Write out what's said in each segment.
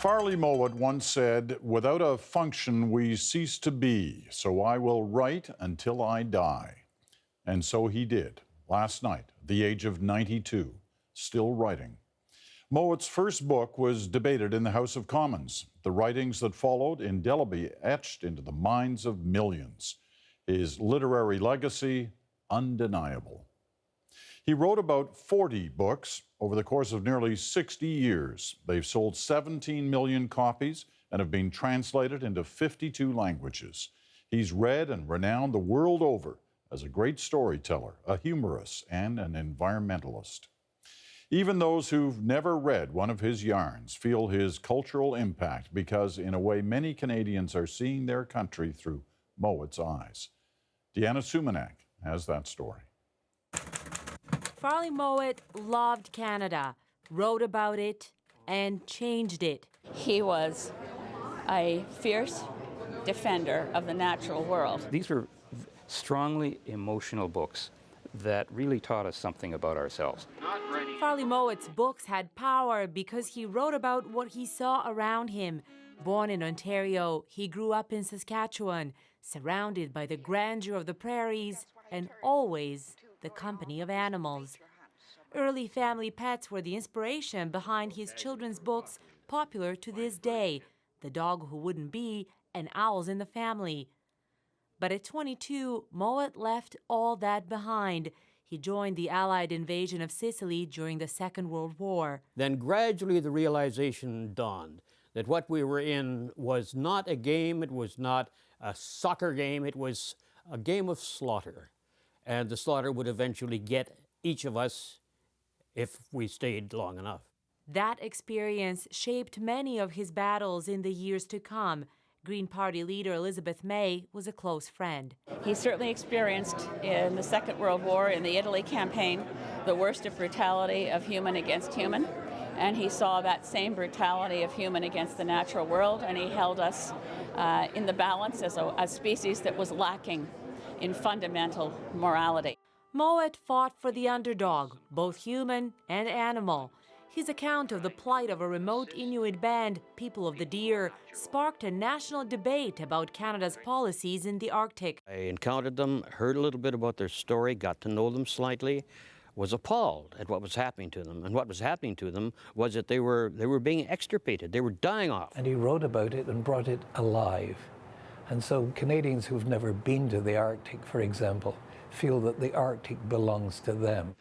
Farley Mowat once said, "Without a function we cease to be, so I will write until I die." And so he did, last night, at the age of 92, still writing. Mowat's first book was debated in the House of Commons. The writings that followed, indelibly etched into the minds of millions. His literary legacy, undeniable. He wrote about 40 books over the course of nearly 60 years. They've sold 17 million copies and have been translated into 52 languages. He's read and renowned the world over as a great storyteller, a humorist, and an environmentalist. Even those who've never read one of his yarns feel his cultural impact because, in a way, many Canadians are seeing their country through Mowat's eyes. Deana Sumanac has that story. Farley Mowat loved Canada, wrote about it, and changed it. He was a fierce defender of the natural world. These were strongly emotional books that really taught us something about ourselves. Farley Mowat's books had power because he wrote about what he saw around him. Born in Ontario, he grew up in Saskatchewan, surrounded by the grandeur of the prairies and always the company of animals. Early family pets were the inspiration behind his children's books, popular to this day, The Dog Who Wouldn't Be and Owls in the Family. But at 22, Mowat left all that behind. He joined the Allied invasion of Sicily during the Second World War. Then gradually the realization dawned that what we were in was not a game, it was not a soccer game, it was a game of slaughter. And the slaughter would eventually get each of us if we stayed long enough. That experience shaped many of his battles in the years to come. Green Party leader Elizabeth May was a close friend. He certainly experienced in the Second World War, in the Italy campaign, the worst of brutality of human against human. And he saw that same brutality of human against the natural world, and he held us in the balance as a species that was lacking in fundamental morality. Mowat fought for the underdog, both human and animal. His account of the plight of a remote Inuit band, People of the Deer, sparked a national debate about Canada's policies in the Arctic. I encountered them, heard a little bit about their story, got to know them slightly, was appalled at what was happening to them. And what was happening to them was that they were being extirpated. They were dying off. And he wrote about it and brought it alive. And so Canadians who've never been to the Arctic, for example, feel that the Arctic belongs to them.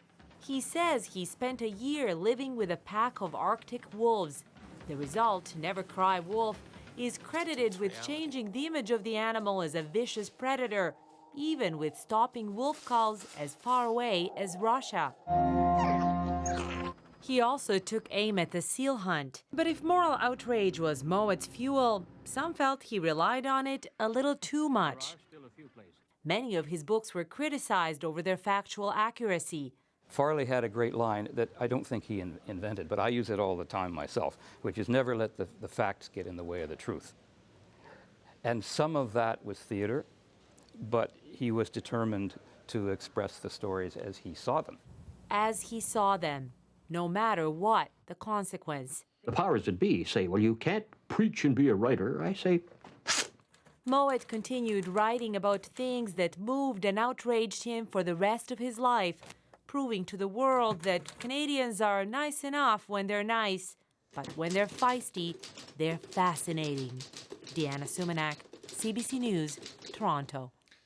He says he spent a year living with a pack of Arctic wolves. The result, Never Cry Wolf, is credited with changing the image of the animal as a vicious predator, even with stopping wolf calls as far away as Russia. He also took aim at the seal hunt. But if moral outrage was Mowat's fuel, some felt he relied on it a little too much. Many of his books were criticized over their factual accuracy. Farley had a great line that I don't think he invented, but I use it all the time myself, which is never let the facts get in the way of the truth. And some of that was theater, but he was determined to express the stories as he saw them. As he saw them, no matter what the consequence. The powers that be say, well, you can't preach and be a writer. I say, Mowat continued writing about things that moved and outraged him for the rest of his life, proving to the world that Canadians are nice enough when they're nice, but when they're feisty, they're fascinating. Deana Sumanac, CBC News, Toronto.